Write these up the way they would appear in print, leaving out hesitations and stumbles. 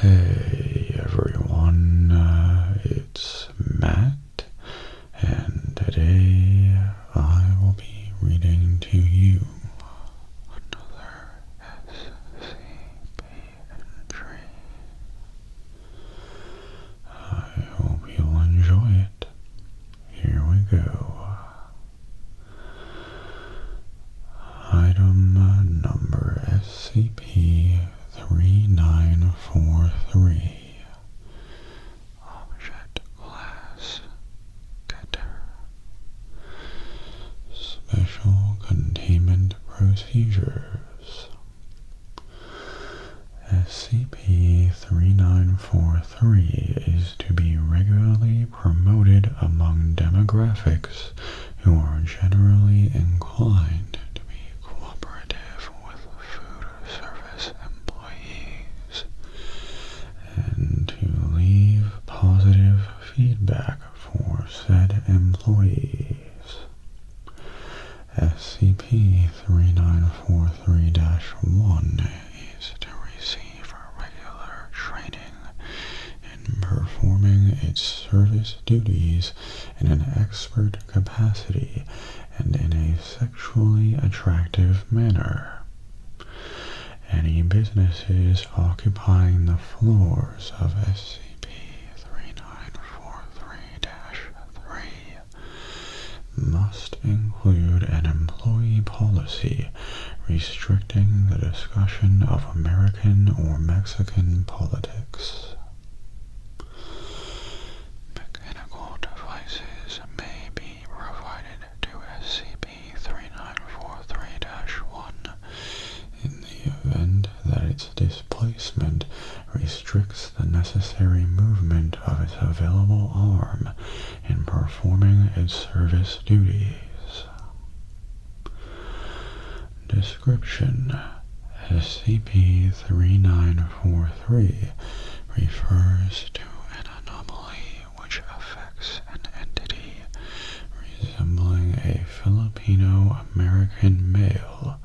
Hey everyone, it's Matt, and today I will be reading to you another SCP entry. I hope you'll enjoy it. Here we go. Item number SCP-3943. Object Class Getter. Special Containment Procedures. SCP-3943 is to be regularly promoted among demographics who are generally inclined to be cooperative with food service employees, and to leave positive feedback for said employees. SCP-3943-1 is to receive regular training in performing its service duties in an expert capacity and in a sexually attractive manner. Any businesses occupying the floors of SCP-3943-3 must include an employee policy restricting the discussion of American or Mexican politics. Mechanical devices may be provided to SCP-3943-1 in the event that its displacement restricts the necessary movement of its available arm in performing its service duties. Description: SCP-3943 refers to an anomaly which affects an entity resembling a Filipino-American male,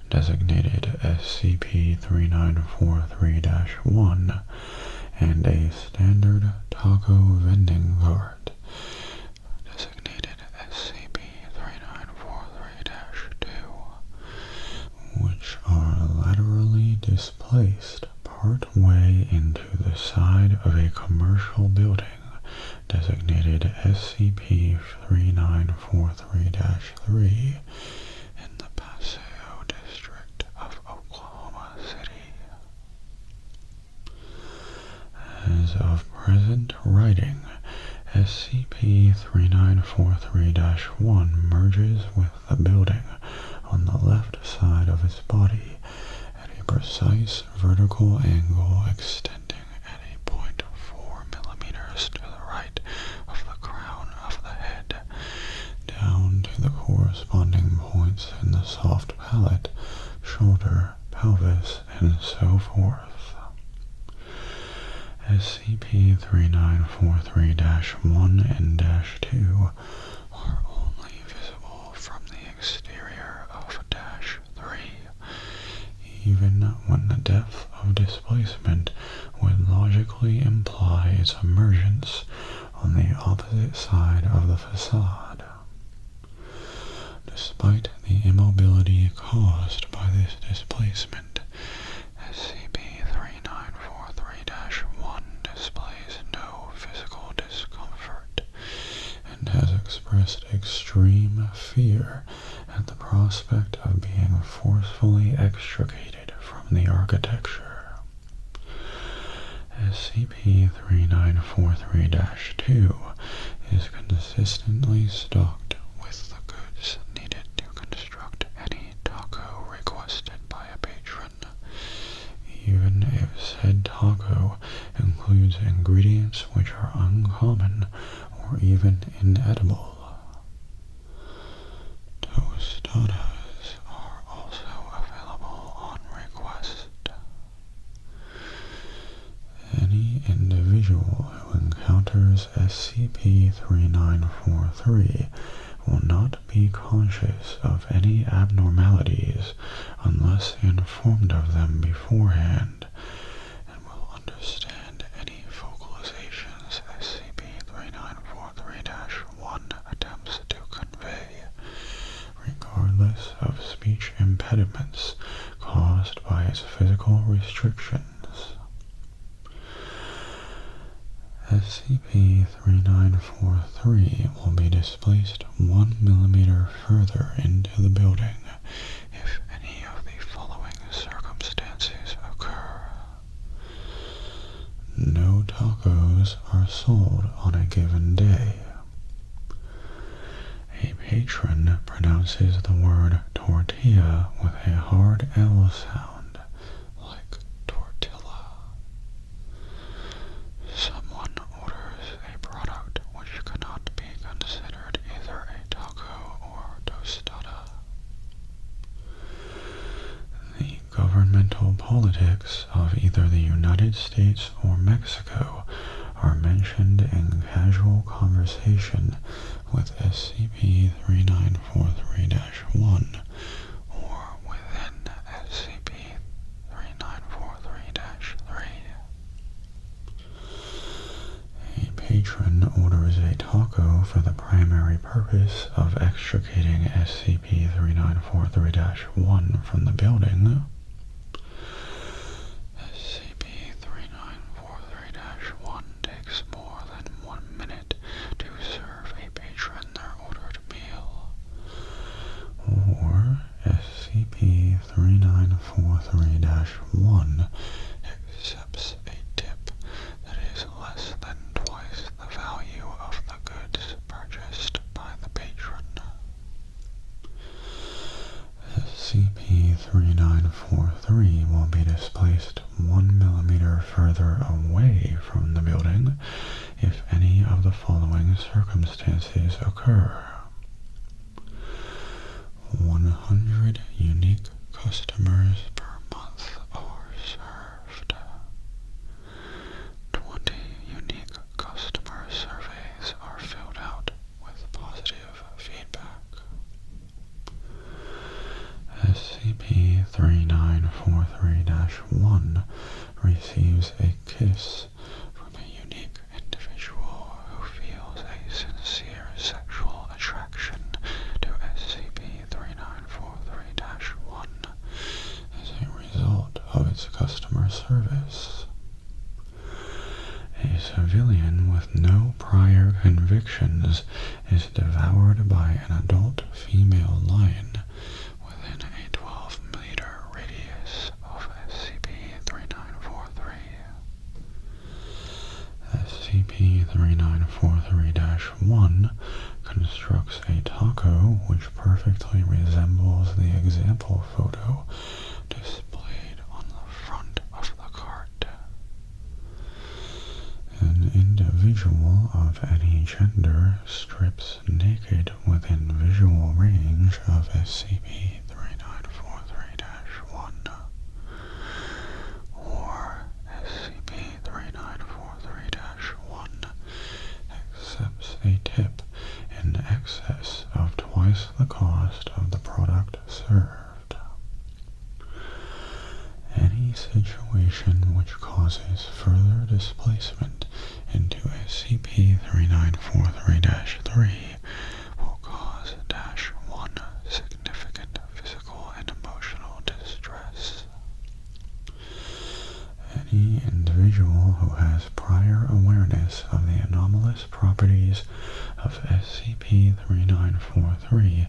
designated SCP-3943-1, and a standard taco vending cart, designated SCP-3943-2, which are laterally displaced part-way into the side of a commercial building, designated SCP-3943-3, in the Paseo district of Oklahoma City. As of present writing, SCP-3943-1 merges with the building on the left side of its body at a precise vertical angle extending at a 0.4 millimeters to the right of the crown of the head, down to the corresponding points in the soft palate, shoulder, pelvis, and so forth. SCP-3943-1 and -2 are only visible from the exterior of -3, even when the depth of displacement would logically imply its emergence on the opposite side of the facade. Despite the immobility caused by this displacement, SCP-3943-1 displays no physical discomfort and has expressed extreme fear at the prospect of being forcefully extricated from the architecture. SCP-3943-2 is consistently stocked with the goods needed to construct any taco requested by a patron, even if said taco includes ingredients which are uncommon or even inedible. Tostadas are also available on request. Any individual who encounters SCP-3943 will not be conscious of any abnormalities unless informed of them beforehand, and will understand its physical restrictions. SCP-3943 will be displaced 1 millimeter further into the building if any of the following circumstances occur. No tacos are sold on a given day. A patron pronounces the word tortilla with a hard L sound, like tortilla. Someone orders a product which cannot be considered either a taco or tostada. The governmental politics of either the United States or Mexico are mentioned in casual conversation with SCP-3943-1 or within SCP-3943-3. A patron orders a taco for the primary purpose of extricating SCP-3943-1 from the building. SCP-3943-1 takes more than 1 minute to serve a patron their ordered meal. Or SCP-3943-1 accepts a tip that is less than twice the value of the goods purchased by the patron. SCP-3943 will be displaced 1 millimeter further away from the building if any of the following circumstances occur. 100 unique customers per month are served. 20 unique customer surveys are filled out with positive feedback. SCP-3943-1 receives a kiss from a unique individual who feels a sincere sexual attraction to SCP-3943-1 as a result of its customer service. A civilian with no prior convictions is devoured by an adult female lion within a 12-meter radius of SCP-3943. SCP-3943-1 constructs a taco which perfectly resembles the example photo displayed on the front of the cart. An individual of any gender strips naked within visual range of SCP-3943-1. Or SCP-3943-1 accepts a tip in excess of twice the cost of the product served. Any situation which causes further displacement into SCP-3943-3 will cause -1 significant physical and emotional distress. Any individual who has prior awareness of the anomalous properties of SCP-3943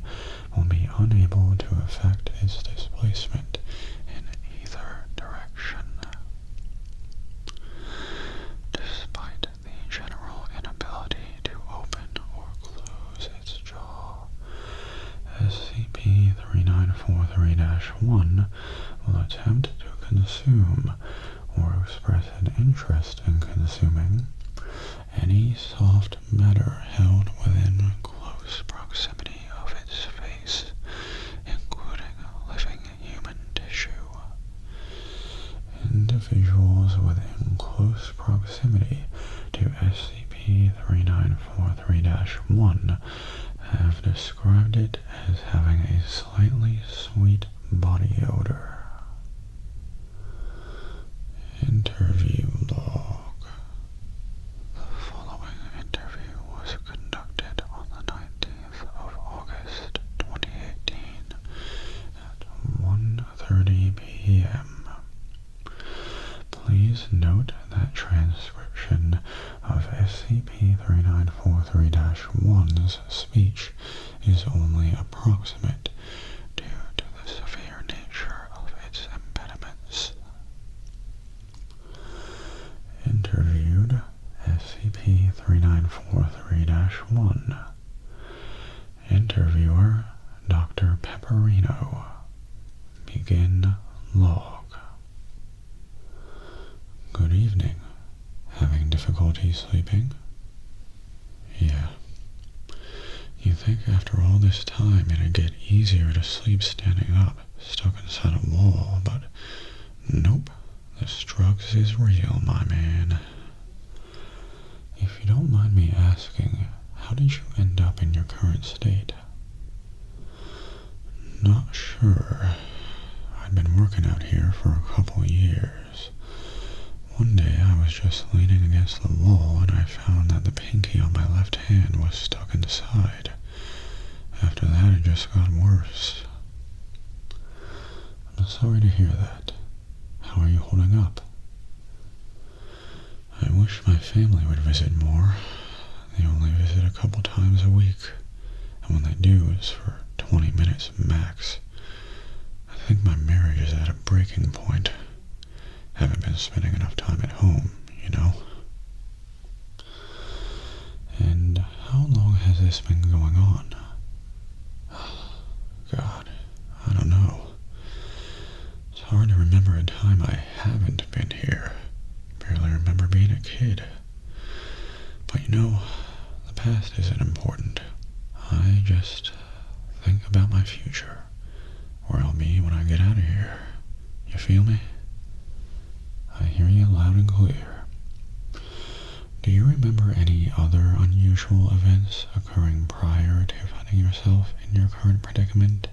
will be unable to effect its displacement in either direction. Despite the general inability to open or close its jaw, SCP-3943-1 will attempt to consume or express an interest in consuming any soft matter held within close proximity of its face, including living human tissue. Individuals within close proximity to SCP-3943-1 have described it as having a slightly sweet body odor. Interview log. The following interview was conducted on the 19th of August 2018 at 1:30 p.m. Please note that transcription of SCP-3943-1's speech is only approximate due to the severe nature of its impediments. Interviewed SCP-3943-1. Interviewer Dr. Pepperino. Begin log. Good evening. Having difficulty sleeping? Yeah. You think after all this time it'd get easier to sleep standing up, stuck inside a wall, but nope. The struggles is real, my man. If you don't mind me asking, how did you end up in your current state? Not sure. I'd been working out here for a couple years. One day I was just leaning against the wall and I found that the pinky on my left hand was stuck inside. After that it just got worse. I'm sorry to hear that. How are you holding up? I wish my family would visit more. They only visit a couple times a week, and when they do it's for 20 minutes max. I think my marriage is at a breaking point. Haven't been spending enough time at home, you know. And how long has this been going on? God, I don't know. It's hard to remember a time I haven't been here. Barely remember being a kid. But you know, the past isn't important. I just think about my future. Where I'll be when I get out of here. You feel me? I hear you loud and clear. Do you remember any other unusual events occurring prior to finding yourself in your current predicament?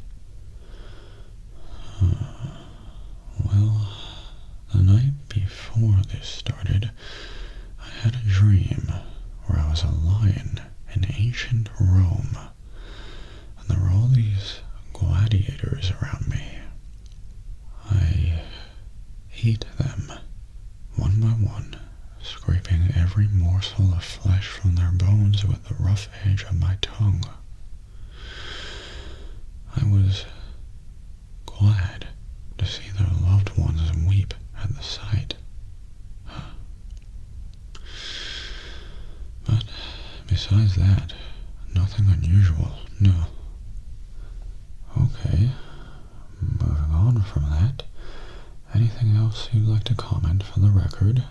Well, the night before this started, I had a dream where I was a lion in ancient Rome, and there were all these gladiators around me. I ate them, one by one, scraping every morsel of flesh from their bones with the rough edge of my tongue. I was glad to see their loved ones weep at the sight. But besides that, nothing unusual, no. Okay, moving on from that, anything else you'd like to comment for the record?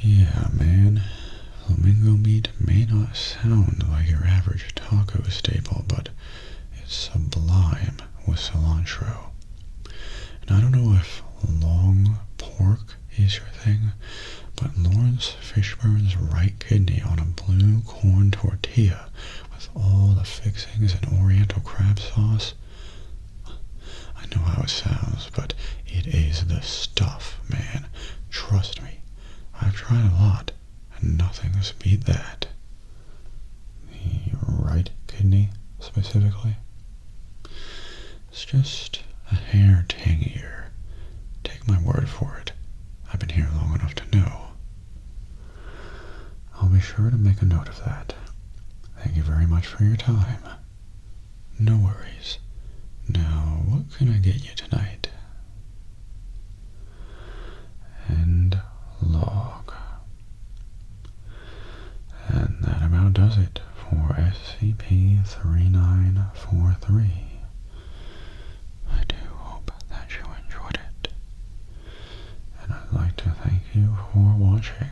Yeah, man, flamingo meat may not sound like your average taco staple, but it's sublime with cilantro. And I don't know if long pork is your thing, but Lawrence Fishburne's right kidney on a blue corn tortilla with all the fixings and oriental crab sauce. I know how it sounds, but it is the stuff, man. Trust me. I've tried a lot, and nothing's beat that. The right kidney, specifically? It's just a hair tangier. Take my word for it. I've been here long enough to know. I'll be sure to make a note of that. Thank you very much for your time. No worries. Now, what can I get you tonight? End log. And that about does it for SCP-3943. I do hope that you enjoyed it. And I'd like to thank you for watching.